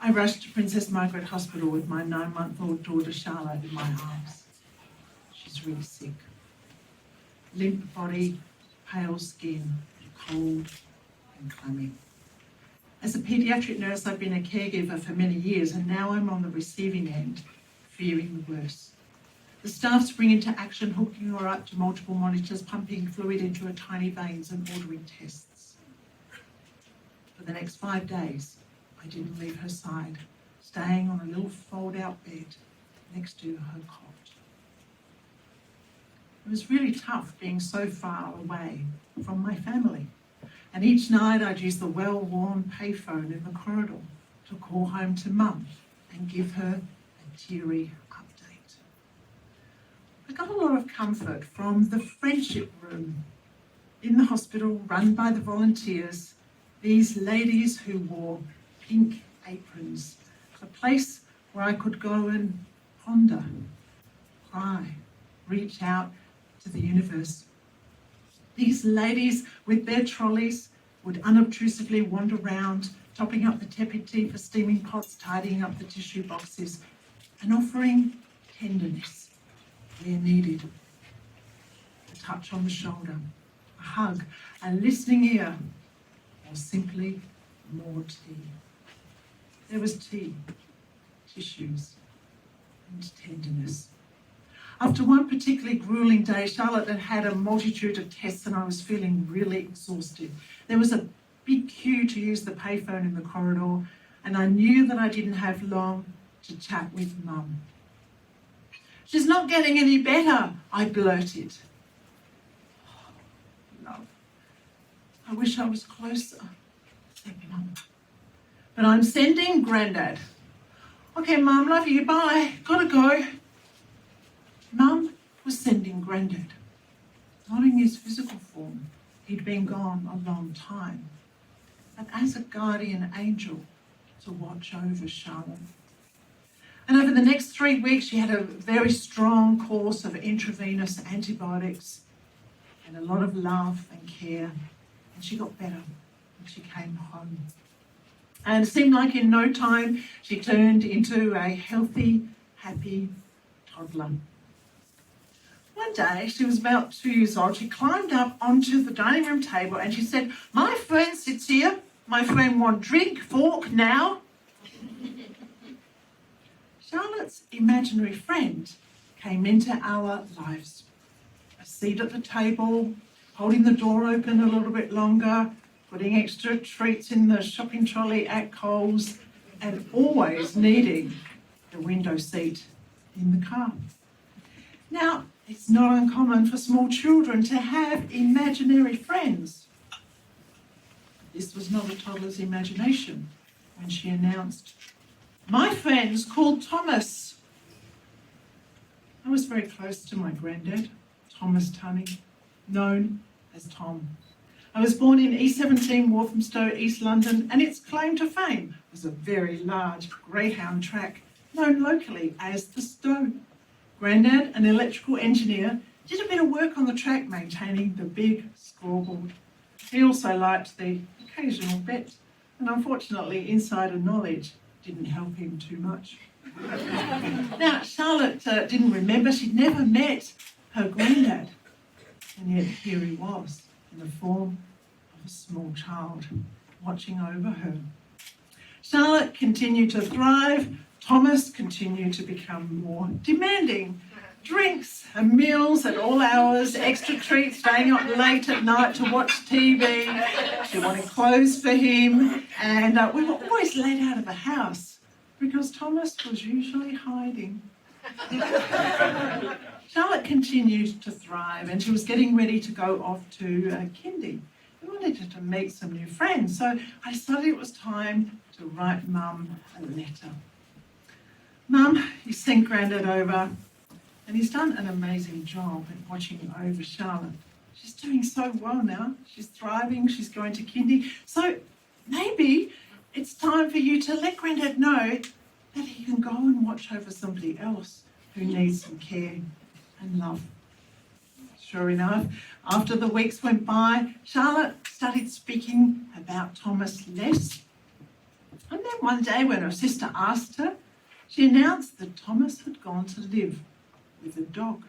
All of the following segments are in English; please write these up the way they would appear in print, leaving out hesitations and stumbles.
I rushed to Princess Margaret Hospital with my 9-month-old daughter Charlotte in my arms. She's really sick. Limp body, pale skin, cold and clammy. As a paediatric nurse, I've been a caregiver for many years, and now I'm on the receiving end, fearing the worst. The staff spring into action, hooking her up to multiple monitors, pumping fluid into her tiny veins and ordering tests. For the next 5 days, I didn't leave her side, staying on a little fold-out bed next to her cot. It was really tough being so far away from my family. And each night I'd use the well-worn payphone in the corridor to call home to Mum and give her a teary update. I got a lot of comfort from the friendship room in the hospital run by the volunteers, these ladies who wore pink aprons, a place where I could go and ponder, cry, reach out to the universe. These ladies with their trolleys would unobtrusively wander around, topping up the tepid tea for steaming pots, tidying up the tissue boxes, and offering tenderness where needed. A touch on the shoulder, a hug, a listening ear, or simply more tea. There was tea, tissues, and tenderness. After one particularly grueling day, Charlotte had had a multitude of tests and I was feeling really exhausted. There was a big queue to use the payphone in the corridor, and I knew that I didn't have long to chat with Mum. "She's not getting any better," I blurted. "Oh, love, I wish I was closer," said Mum. "But I'm sending Grandad." "Okay, Mum, love you, bye, gotta go." Mum was sending Grandad, not in his physical form. He'd been gone a long time, but as a guardian angel to watch over Charlotte. And over the next 3 weeks, she had a very strong course of intravenous antibiotics and a lot of love and care, and she got better when she came home. And it seemed like in no time, she turned into a healthy, happy toddler. One day, she was about 2 years old, she climbed up onto the dining room table and she said, "My friend sits here. My friend want drink, fork now." Charlotte's imaginary friend came into our lives. A seat at the table, holding the door open a little bit longer, putting extra treats in the shopping trolley at Coles, and always needing the window seat in the car. Now, it's not uncommon for small children to have imaginary friends. This was not a toddler's imagination when she announced, "My friend's called Thomas." I was very close to my granddad, Thomas Tunney, known as Tom. I was born in E17, Walthamstow, East London, and its claim to fame was a very large greyhound track known locally as the Stowe. Grandad, an electrical engineer, did a bit of work on the track maintaining the big scoreboard. He also liked the occasional bet, and unfortunately insider knowledge didn't help him too much. Now, Charlotte didn't remember, she'd never met her granddad, and yet here he was in the form of a small child watching over her. Charlotte continued to thrive. Thomas continued to become more demanding. Drinks and meals at all hours, extra treats, staying up late at night to watch TV. She wanted clothes for him, and we were always let out of the house because Thomas was usually hiding. Charlotte continued to thrive, and she was getting ready to go off to kindy. We wanted her to meet some new friends, so I decided it was time to write Mum a letter. "Mum, you sent Grandad over, and he's done an amazing job at watching over Charlotte. She's doing so well now. She's thriving, she's going to kindy. So maybe it's time for you to let Grandad know that he can go and watch over somebody else who needs some care and love." Sure enough, after the weeks went by, Charlotte started speaking about Thomas less, And then one day when her sister asked her, she announced that Thomas had gone to live with a dog.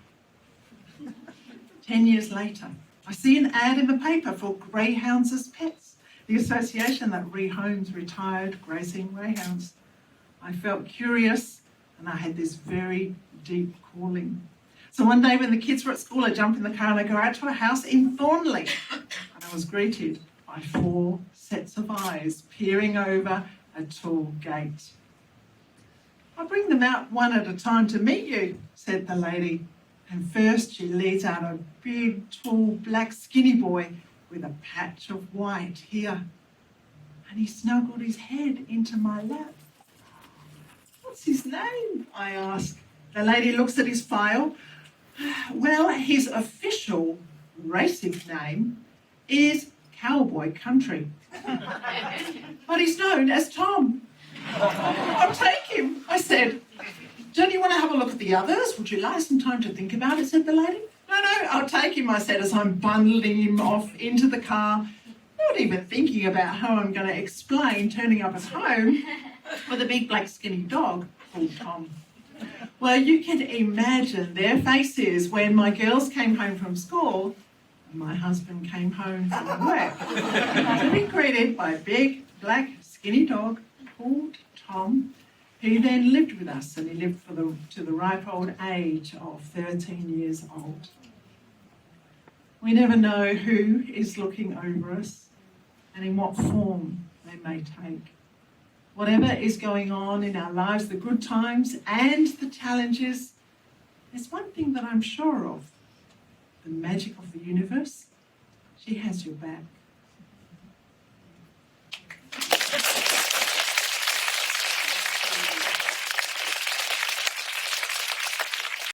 10 years later, I see an ad in the paper for greyhounds as pets, the association that rehomes retired grazing greyhounds. I felt curious and I had this very deep calling. So one day when the kids were at school, I jump in the car and I go out to a house in Thornley. And I was greeted by 4 sets of eyes peering over a tall gate. "I bring them out one at a time to meet you," said the lady. And first she leads out a big, tall, black, skinny boy with a patch of white here. And he snuggled his head into my lap. "What's his name?" I ask. The lady looks at his file. "Well, his official racing name is Cowboy Country. But he's known as Tom." "I'll take him," I said. "Don't you want to have a look at the others? Would you like some time to think about it?" said the lady. No, I'll take him," I said, as I'm bundling him off into the car, not even thinking about how I'm going to explain turning up at home with a big black skinny dog called Tom. Well, you can imagine their faces when my girls came home from school and my husband came home from work to be greeted by a big black skinny dog called Tom, who then lived with us, and he lived to the ripe old age of 13 years old. We never know who is looking over us and in what form they may take. Whatever is going on in our lives, the good times and the challenges, there's one thing that I'm sure of: the magic of the universe. She has your back.